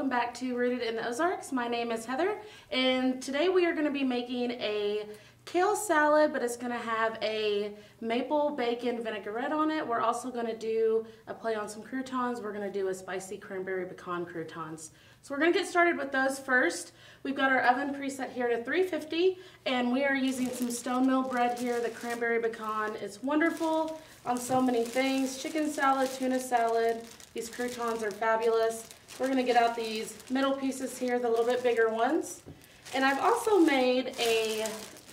welcome back to Rooted in the Ozarks. My name is Heather, and today we are going to be making a kale salad, but it's going to have a maple bacon vinaigrette on it. We're also going to do a play on some croutons. We're going to do a spicy cranberry pecan croutons. So we're going to get started with those first. We've got our oven preset here to 350, and we are using some stone mill bread here. The cranberry pecan is wonderful on so many things. Chicken salad, tuna salad. These croutons are fabulous. We're going to get out these middle pieces here, the little bit bigger ones. And I've also made a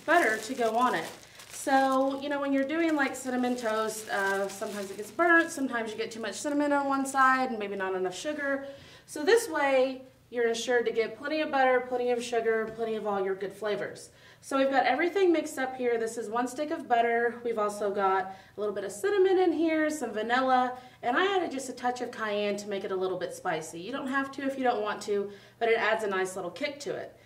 butter to go on it. So, you know, when you're doing like cinnamon toast, sometimes it gets burnt, sometimes you get too much cinnamon on one side and maybe not enough sugar. So this way, you're ensured to get plenty of butter, plenty of sugar, plenty of all your good flavors. So we've got everything mixed up here. This is 1 stick of butter. We've also got a little bit of cinnamon in here, some vanilla, and I added just a touch of cayenne to make it a little bit spicy. You don't have to if you don't want to, but it adds a nice little kick to it.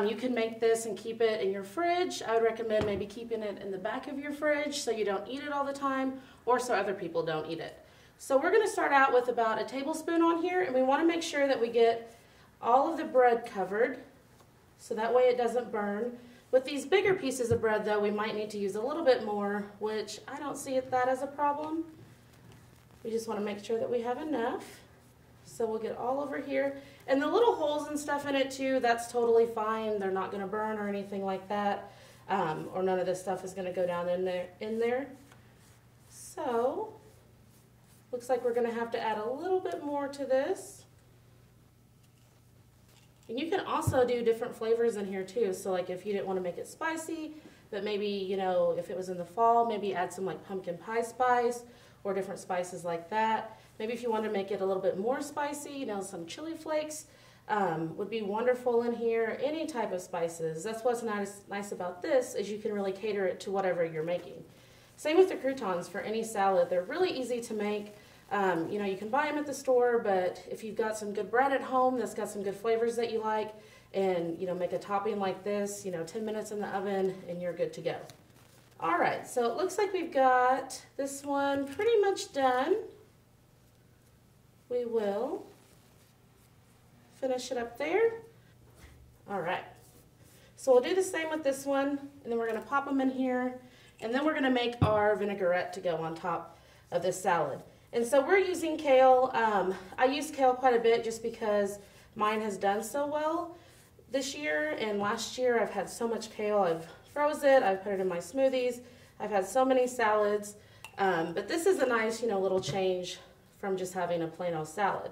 You can make this and keep it in your fridge. I would recommend maybe keeping it in the back of your fridge so you don't eat it all the time or so other people don't eat it. So we're going to start out with about a tablespoon on here, and we want to make sure that we get all of the bread covered so that way it doesn't burn. With these bigger pieces of bread though, we might need to use a little bit more, which I don't see that as a problem. We just want to make sure that we have enough. So we'll get all over here. And the little holes and stuff in it too, that's totally fine. They're not going to burn or anything like that. Or none of this stuff is going to go down in there. So, looks like we're going to have to add a little bit more to this. And you can also do different flavors in here too. So like if you didn't want to make it spicy, but maybe, you know, if it was in the fall, maybe add some like pumpkin pie spice or different spices like that. Maybe if you want to make it a little bit more spicy, you know, some chili flakes would be wonderful in here. Any type of spices. That's what's nice about this is you can really cater it to whatever you're making. Same with the croutons for any salad. They're really easy to make. You know, you can buy them at the store, but if you've got some good bread at home that's got some good flavors that you like, and, you know, make a topping like this, you know, 10 minutes in the oven, and you're good to go. All right, so it looks like we've got this one pretty much done. We will finish it up there. All right, so we'll do the same with this one, and then we're going to pop them in here, and then we're going to make our vinaigrette to go on top of this salad. And so we're using kale. I use kale quite a bit just because mine has done so well this year, and last year I've had so much kale. I've froze it, I've put it in my smoothies, I've had so many salads, but this is a nice, you know, little change from just having a plain old salad.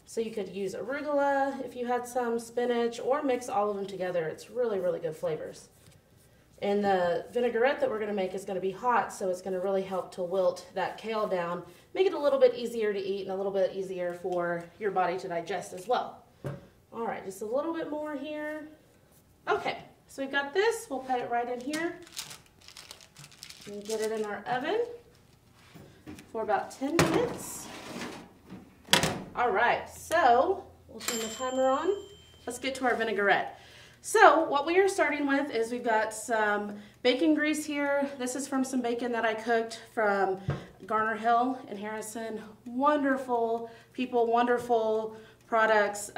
So you could use arugula if you had some, spinach, or mix all of them together. It's really, really good flavors. And the vinaigrette that we're going to make is going to be hot, so it's going to really help to wilt that kale down, make it a little bit easier to eat and a little bit easier for your body to digest as well. All right, just a little bit more here. Okay, so we've got this. We'll put it right in here and get it in our oven for about 10 minutes. All right, so we'll turn the timer on. Let's get to our vinaigrette. So what we are starting with is we've got some bacon grease here. This is from some bacon that I cooked from Garner Hill in Harrison. Wonderful people, wonderful products,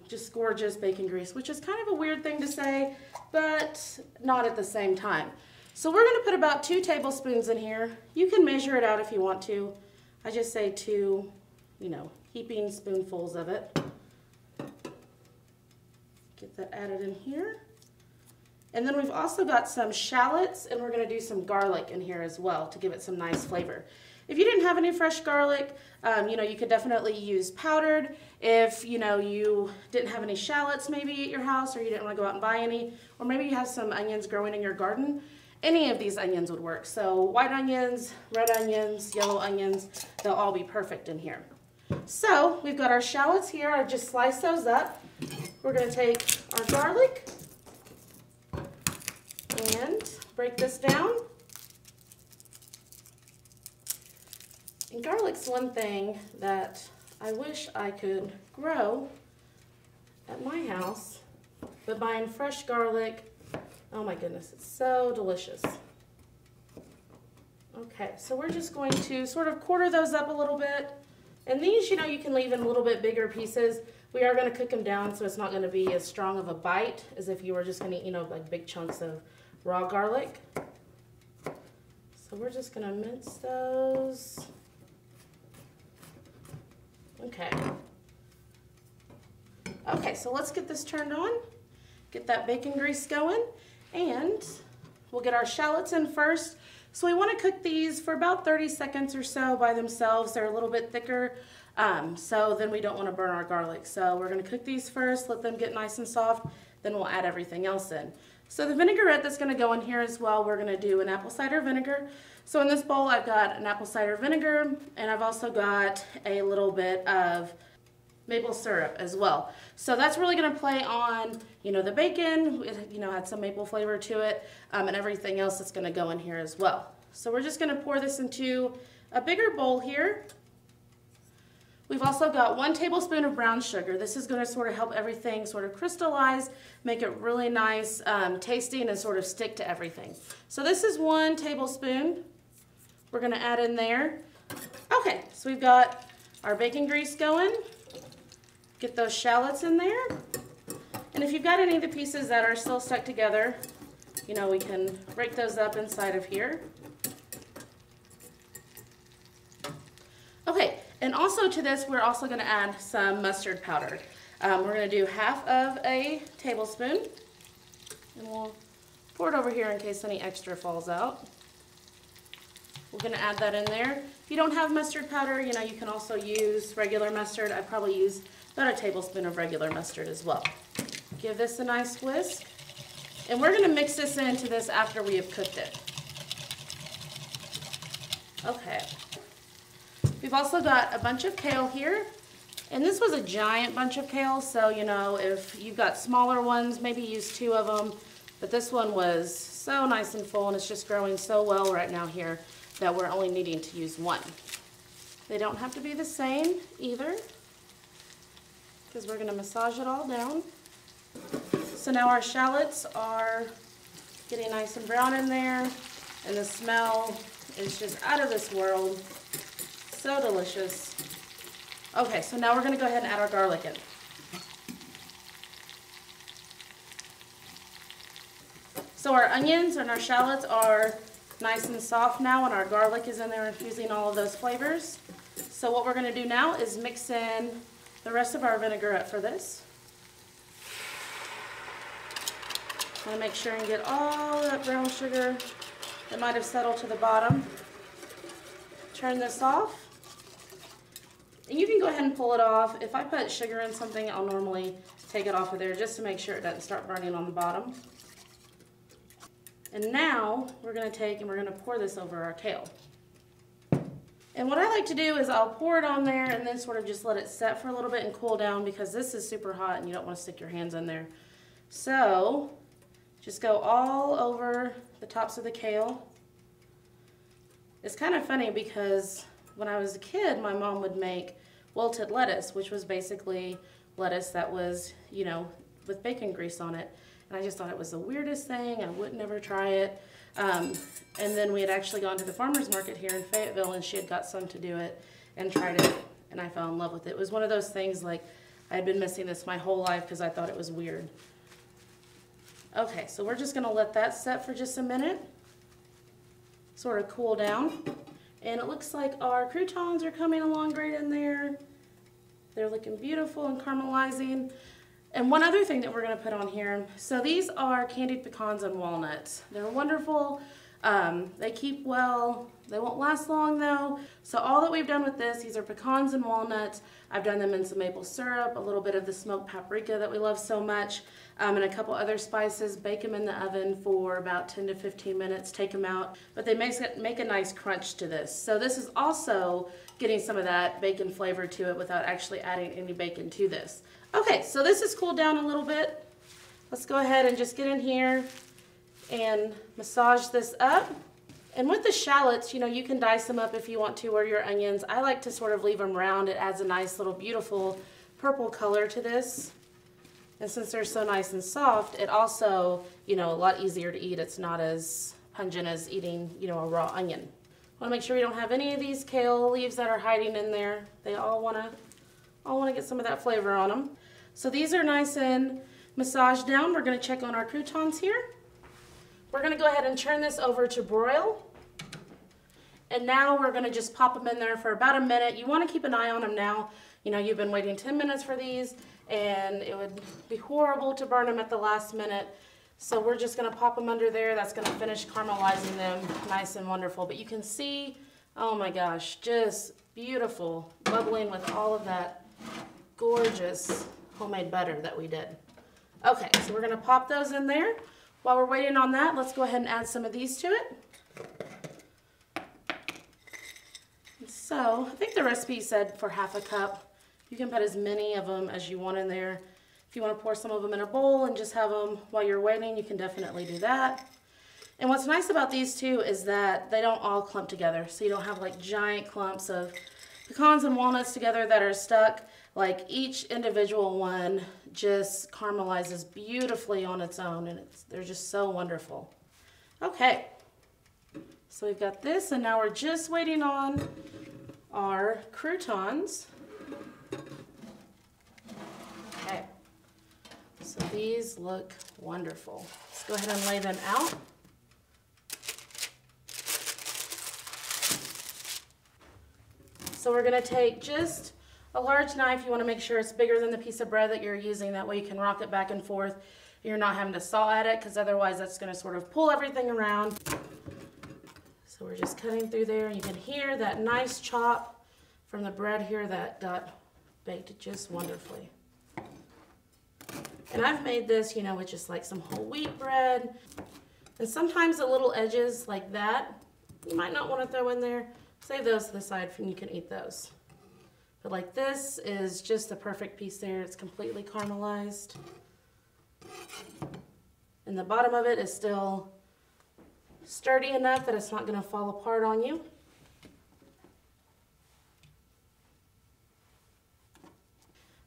just gorgeous bacon grease, which is kind of a weird thing to say, but not at the same time. So we're going to put about 2 tablespoons in here. You can measure it out if you want to. I just say 2, you know, heaping spoonfuls of it. Get that added in here. And then we've also got some shallots, and we're going to do some garlic in here as well to give it some nice flavor. If you didn't have any fresh garlic, you know, you could definitely use powdered. If, you know, you didn't have any shallots maybe at your house, or you didn't want to go out and buy any, or maybe you have some onions growing in your garden, any of these onions would work. So white onions, red onions, yellow onions, they'll all be perfect in here. So we've got our shallots here. I just sliced those up. We're going to take our garlic and break this down. And garlic's one thing that I wish I could grow at my house, but buying fresh garlic, oh my goodness, it's so delicious. Okay, so we're just going to sort of quarter those up a little bit. And these, you know, you can leave in a little bit bigger pieces, We are going to cook them down so it's not going to be as strong of a bite as if you were just going to eat, like big chunks of raw garlic. So we're just going to mince those. Okay. Okay, so let's get this turned on. Get that bacon grease going, and we'll get our shallots in first. So we want to cook these for about 30 seconds or so by themselves. They're a little bit thicker, so then we don't want to burn our garlic. So we're going to cook these first, let them get nice and soft, then we'll add everything else in. So the vinaigrette that's going to go in here as well, we're going to do an apple cider vinegar. So in this bowl I've got an apple cider vinegar, and I've also got a little bit of maple syrup as well. So that's really going to play on, the bacon, it, had some maple flavor to it, and everything else that's going to go in here as well. So we're just going to pour this into a bigger bowl here. We've also got 1 tablespoon of brown sugar. This is going to sort of help everything sort of crystallize, make it really nice tasting, and sort of stick to everything. So this is 1 tablespoon. We're going to add in there. Okay, so we've got our bacon grease going. Get those shallots in there. And if you've got any of the pieces that are still stuck together, we can break those up inside of here. Okay, and also to this, we're also going to add some mustard powder. We're going to do half of a tablespoon, and we'll pour it over here in case any extra falls out. We're going to add that in there. If you don't have mustard powder, you can also use regular mustard. I probably use about a tablespoon of regular mustard as well. Give this a nice whisk. And we're going to mix this into this after we have cooked it. Okay. We've also got a bunch of kale here. And this was a giant bunch of kale, so if you've got smaller ones, maybe use 2 of them. But this one was so nice and full, and it's just growing so well right now here that we're only needing to use 1. They don't have to be the same either, because we're going to massage it all down. So now our shallots are getting nice and brown in there, and the smell is just out of this world. So delicious. Okay, so now we're going to go ahead and add our garlic in. So our onions and our shallots are nice and soft now, and our garlic is in there infusing all of those flavors. So what we're going to do now is mix in the rest of our vinaigrette for this. I'm going to make sure and get all that brown sugar that might have settled to the bottom. Turn this off. And you can go ahead and pull it off. If I put sugar in something, I'll normally take it off of there just to make sure it doesn't start burning on the bottom. And now we're going to take and we're going to pour this over our kale. And what I like to do is I'll pour it on there and then sort of just let it set for a little bit and cool down, because this is super hot and you don't want to stick your hands in there. So just go all over the tops of the kale. It's kind of funny because when I was a kid, my mom would make wilted lettuce, which was basically lettuce that was, with bacon grease on it. And I just thought it was the weirdest thing. I would never try it. And then we had actually gone to the farmer's market here in Fayetteville, and she had got some to do it and tried it, and I fell in love with it. It was one of those things like I had been missing this my whole life because I thought it was weird. Okay, so we're just going to let that set for just a minute, sort of cool down. And it looks like our croutons are coming along great in there. They're looking beautiful and caramelizing. And one other thing that we're going to put on here, so these are candied pecans and walnuts. They're wonderful. They keep well. They won't last long though. So all that we've done with this, these are pecans and walnuts. I've done them in some maple syrup, a little bit of the smoked paprika that we love so much, and a couple other spices. Bake them in the oven for about 10 to 15 minutes, take them out. But they make a nice crunch to this. So this is also getting some of that bacon flavor to it without actually adding any bacon to this. Okay, so this has cooled down a little bit. Let's go ahead and just get in here and massage this up. And with the shallots, you can dice them up if you want to, or your onions. I like to sort of leave them round. It adds a nice little beautiful purple color to this. And since they're so nice and soft, it also, a lot easier to eat. It's not as pungent as eating, a raw onion. Want to make sure we don't have any of these kale leaves that are hiding in there. They all want to I want to get some of that flavor on them. So these are nice and massaged down. We're going to check on our croutons here. We're going to go ahead and turn this over to broil. And now we're going to just pop them in there for about a minute. You want to keep an eye on them now. You know, you've been waiting 10 minutes for these, and it would be horrible to burn them at the last minute. So we're just going to pop them under there. That's going to finish caramelizing them nice and wonderful. But you can see, oh my gosh, just beautiful, bubbling with all of that gorgeous homemade butter that we did. Okay, so we're going to pop those in there. While we're waiting on that, let's go ahead and add some of these to it. So I think the recipe said for half a cup. You can put as many of them as you want in there. If you want to pour some of them in a bowl and just have them while you're waiting, you can definitely do that. And what's nice about these too is that they don't all clump together. So you don't have like giant clumps of pecans and walnuts together that are stuck. Like each individual one just caramelizes beautifully on its own, and they're just so wonderful. Okay, so we've got this, and now we're just waiting on our croutons. Okay, so these look wonderful. Let's go ahead and lay them out. So we're going to take just a large knife. You want to make sure it's bigger than the piece of bread that you're using. That way you can rock it back and forth. You're not having to saw at it, because otherwise that's going to sort of pull everything around. So we're just cutting through there. You can hear that nice chop from the bread here that got baked just wonderfully. And I've made this, you know, with just like some whole wheat bread. And sometimes the little edges like that, you might not want to throw in there. Save those to the side and you can eat those. But like this is just the perfect piece there. It's completely caramelized. And the bottom of it is still sturdy enough that it's not going to fall apart on you.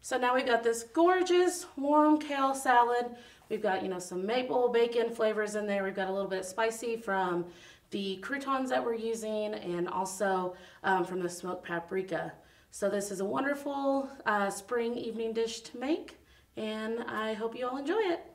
So now we've got this gorgeous warm kale salad. We've got, you know, some maple bacon flavors in there. We've got a little bit spicy from the croutons that we're using, and also from the smoked paprika. So this is a wonderful spring evening dish to make, and I hope you all enjoy it.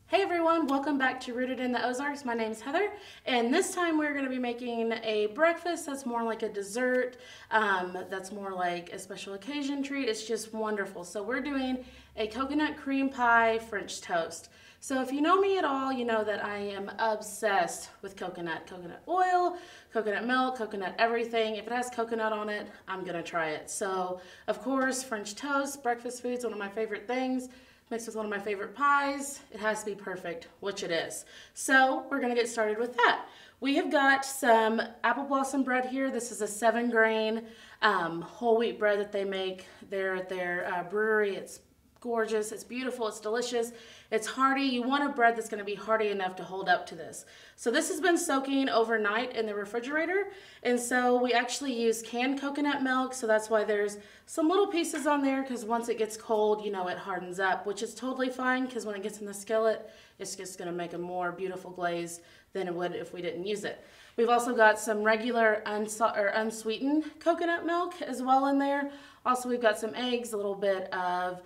Hey everyone, welcome back to Rooted in the Ozarks. My name's Heather, and this time we're going to be making a breakfast that's more like a dessert, that's more like a special occasion treat. It's just wonderful. So we're doing a coconut cream pie French toast. So if you know me at all, you know that I am obsessed with coconut oil, coconut milk, coconut everything. If it has coconut on it, I'm going to try it. So of course, French toast, breakfast food's one of my favorite things. Mixed with one of my favorite pies, it has to be perfect, which it is. So we're gonna get started with that. We have got some apple blossom bread here. This is a 7-grain whole wheat bread that they make there at their brewery. It's gorgeous, it's beautiful, it's delicious, it's hearty. You want a bread that's going to be hearty enough to hold up to this. So this has been soaking overnight in the refrigerator, and so we actually use canned coconut milk, so that's why there's some little pieces on there, because once it gets cold, you know, it hardens up, which is totally fine, because when it gets in the skillet, it's just going to make a more beautiful glaze than it would if we didn't use it. We've also got some regular unsweetened coconut milk as well in there. Also, we've got some eggs, a little bit of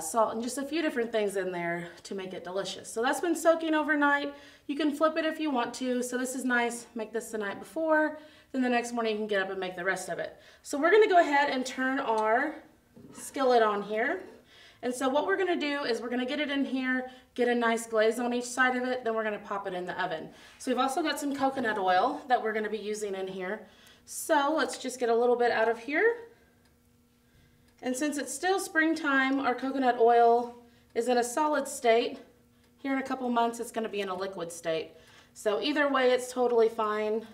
salt, and just a few different things in there to make it delicious. So that's been soaking overnight. You can flip it if you want to. So this is nice. Make this the night before. Then the next morning you can get up and make the rest of it. So we're going to go ahead and turn our skillet on here. And so what we're going to do is we're going to get it in here, get a nice glaze on each side of it, then we're going to pop it in the oven. So we've also got some coconut oil that we're going to be using in here. So let's just get a little bit out of here. And since it's still springtime, our coconut oil is in a solid state. Here in a couple months, it's going to be in a liquid state. So either way, it's totally fine.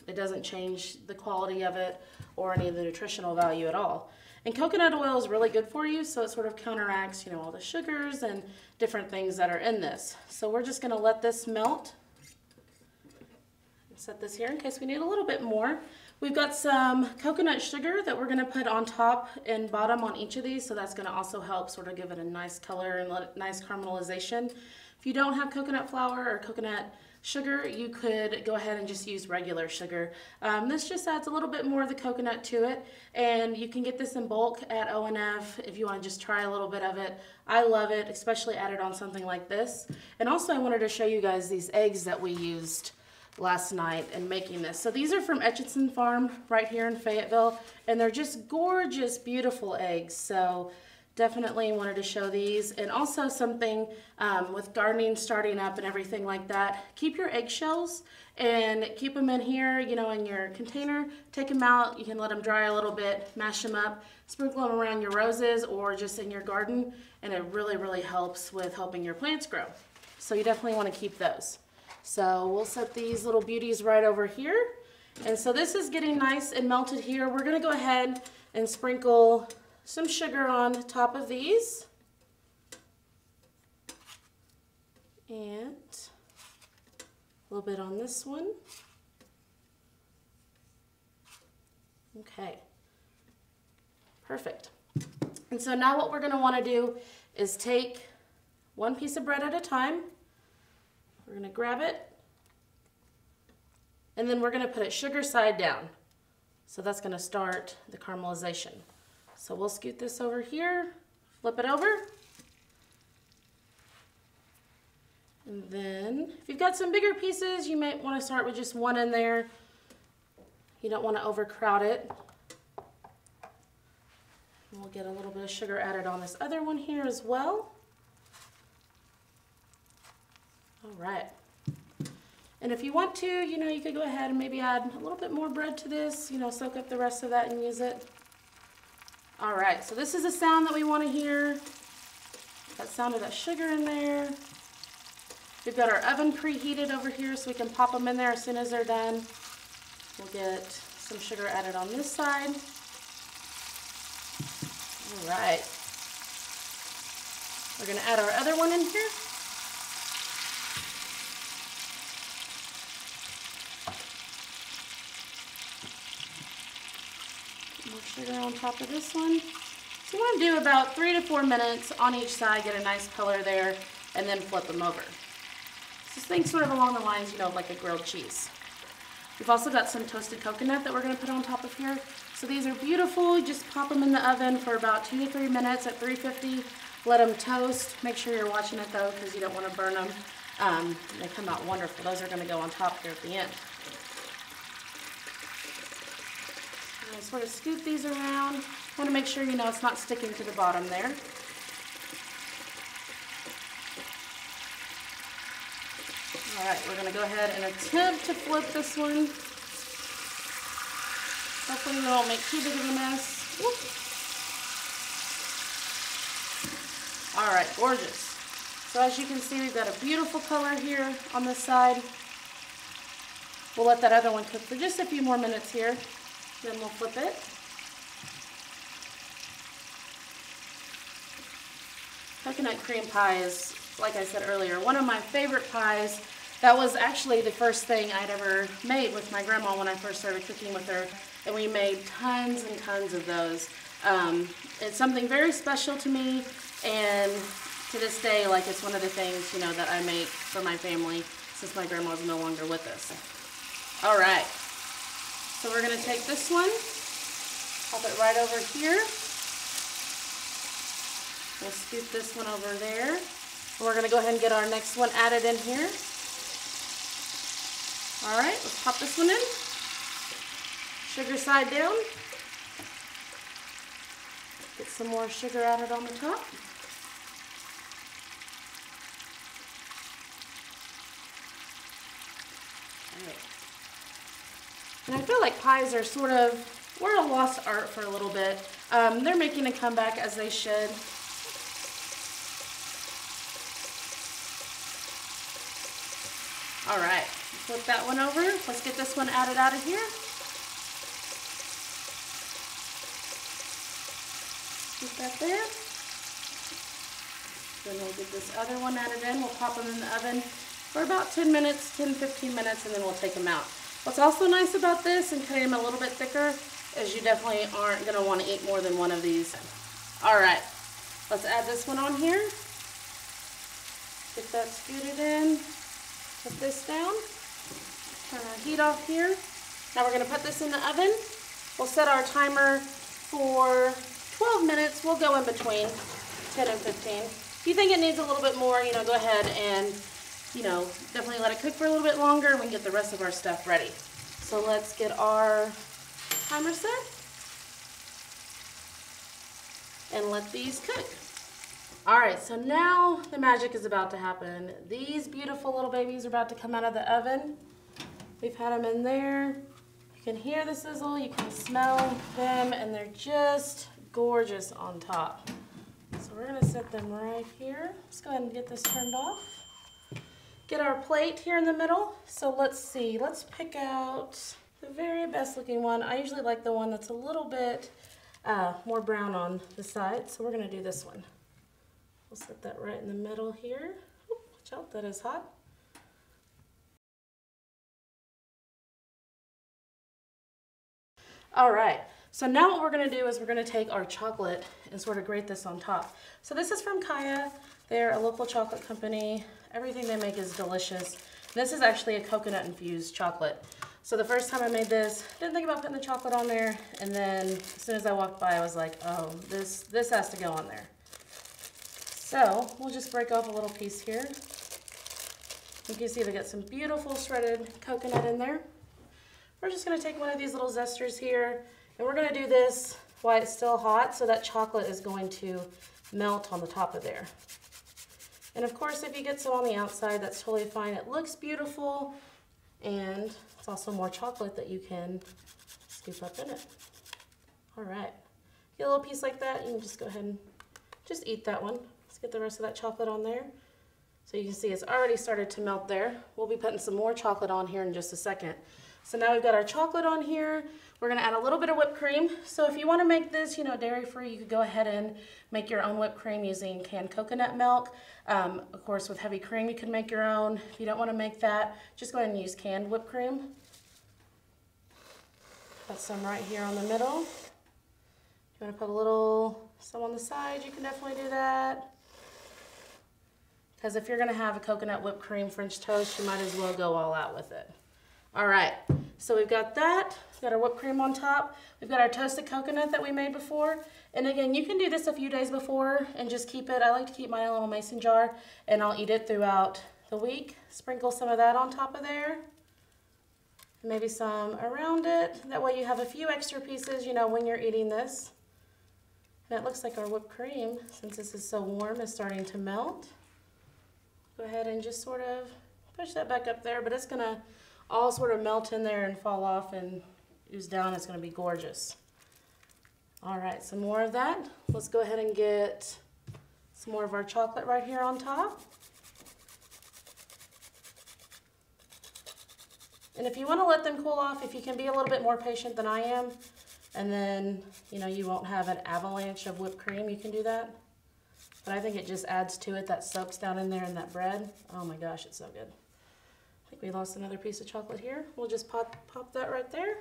It doesn't change the quality of it or any of the nutritional value at all. And coconut oil is really good for you, so it sort of counteracts, you know, all the sugars and different things that are in this. So we're just going to let this melt. Set this here in case we need a little bit more. We've got some coconut sugar that we're going to put on top and bottom on each of these, so that's going to also help sort of give it a nice color and nice caramelization. If you don't have coconut flour or coconut sugar, you could go ahead and just use regular sugar. This just adds a little bit more of the coconut to it, and you can get this in bulk at O&F if you want to just try a little bit of it. I love it, especially added on something like this. And also I wanted to show you guys these eggs that we used last night in making this. So these are from Etchison Farm right here in Fayetteville, and they're just gorgeous, beautiful eggs. So definitely wanted to show these. And also something with gardening starting up and everything like that, keep your eggshells and keep them in here, you know, in your container. Take them out, you can let them dry a little bit, mash them up, sprinkle them around your roses or just in your garden, and it really, really helps with helping your plants grow. So you definitely want to keep those. So we'll set these little beauties right over here. And so this is getting nice and melted here. We're going to go ahead and sprinkle some sugar on top of these. And a little bit on this one. Okay. Perfect. And so now what we're going to want to do is take one piece of bread at a time. We're going to grab it, and then we're going to put it sugar side down. So that's going to start the caramelization. So we'll scoot this over here, flip it over, and then if you've got some bigger pieces, you might want to start with just one in there. You don't want to overcrowd it. And we'll get a little bit of sugar added on this other one here as well. All right. And if you want to, you know, you could go ahead and maybe add a little bit more bread to this, you know, soak up the rest of that and use it. All right, so this is the sound that we want to hear. That sound of that sugar in there. We've got our oven preheated over here so we can pop them in there as soon as they're done. We'll get some sugar added on this side. All right. We're going to add our other one in here. More sugar on top of this one. So you want to do about 3 to 4 minutes on each side, get a nice color there, and then flip them over. So think sort of along the lines, you know, like a grilled cheese. We've also got some toasted coconut that we're going to put on top of here. So these are beautiful. You just pop them in the oven for about 2 to 3 minutes at 350. Let them toast. Make sure you're watching it though, because you don't want to burn them. They come out wonderful. Those are going to go on top here at the end. And sort of scoop these around. Want to make sure, you know, it's not sticking to the bottom there. All right, we're going to go ahead and attempt to flip this one. Hopefully we won't make too big of a mess. Whoop. All right, gorgeous. So as you can see, we've got a beautiful color here on this side. We'll let that other one cook for just a few more minutes here. Then we'll flip it. Coconut cream pie is, like I said earlier, one of my favorite pies. That was actually the first thing I'd ever made with my grandma when I first started cooking with her, and we made tons and tons of those. It's something very special to me, and to this day, like, it's one of the things, you know, that I make for my family since my grandma's no longer with us. All right, so we're going to take this one, pop it right over here. We'll scoop this one over there. And we're going to go ahead and get our next one added in here. All right, let's pop this one in. Sugar side down. Get some more sugar added on the top. All right. And I feel like pies are sort of, we're a lost art for a little bit. They're making a comeback, as they should. All right, flip that one over. Let's get this one added out of here. Keep that there. Then we'll get this other one added in. We'll pop them in the oven for about 10 minutes, 10-15 minutes, and then we'll take them out. What's also nice about this and cutting them a little bit thicker is you definitely aren't going to want to eat more than one of these. All right, let's add this one on here. Get that scooted in. Put this down. Turn our heat off here. Now we're going to put this in the oven. We'll set our timer for 12 minutes. We'll go in between 10 and 15. If you think it needs a little bit more, go ahead and, definitely let it cook for a little bit longer and we can get the rest of our stuff ready. So let's get our timer set and let these cook. All right, so now the magic is about to happen. These beautiful little babies are about to come out of the oven. We've had them in there. You can hear the sizzle, you can smell them, and they're just gorgeous on top. So we're gonna set them right here. Let's go ahead and get this turned off. Get our plate here in the middle. So let's see, let's pick out the very best looking one. I usually like the one that's a little bit more brown on the side, so we're gonna do this one. We'll set that right in the middle here. Ooh, watch out, that is hot. All right, so now what we're gonna do is we're gonna take our chocolate and sort of grate this on top. So this is from Kaya. They're a local chocolate company. Everything they make is delicious. This is actually a coconut infused chocolate. So the first time I made this, didn't think about putting the chocolate on there, and then as soon as I walked by, I was like, oh, this has to go on there. So we'll just break off a little piece here. You can see they got some beautiful shredded coconut in there. We're just gonna take one of these little zesters here, and we're gonna do this while it's still hot, so that chocolate is going to melt on the top of there. And of course, if you get some on the outside, that's totally fine. It looks beautiful, and it's also more chocolate that you can scoop up in it. All right, get a little piece like that, you can just go ahead and just eat that one. Let's get the rest of that chocolate on there. So you can see it's already started to melt there. We'll be putting some more chocolate on here in just a second. So now we've got our chocolate on here. We're gonna add a little bit of whipped cream. So if you wanna make this, dairy-free, you could go ahead and make your own whipped cream using canned coconut milk. Of course, with heavy cream, you can make your own. If you don't wanna make that, just go ahead and use canned whipped cream. Put some right here on the middle. If you wanna put some on the side, you can definitely do that. Because if you're gonna have a coconut whipped cream French toast, you might as well go all out with it. All right, so we've got that. We've got our whipped cream on top. We've got our toasted coconut that we made before. And again, you can do this a few days before and just keep it. I like to keep mine in a little mason jar, and I'll eat it throughout the week. Sprinkle some of that on top of there. Maybe some around it. That way you have a few extra pieces, when you're eating this. And it looks like our whipped cream, since this is so warm, is starting to melt. Go ahead and just sort of push that back up there, but it's gonna all sort of melt in there and fall off and ooze down. It's gonna be gorgeous. All right, some more of that. Let's go ahead and get some more of our chocolate right here on top. And if you wanna let them cool off, if you can be a little bit more patient than I am, and then, you won't have an avalanche of whipped cream, you can do that. But I think it just adds to it, that soaks down in there in that bread. Oh my gosh, it's so good. I think we lost another piece of chocolate here. We'll just pop that right there.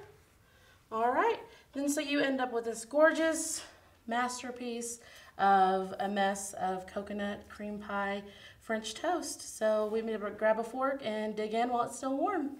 All right, then so you end up with this gorgeous masterpiece of a mess of coconut cream pie French toast. So we need to grab a fork and dig in while it's still warm.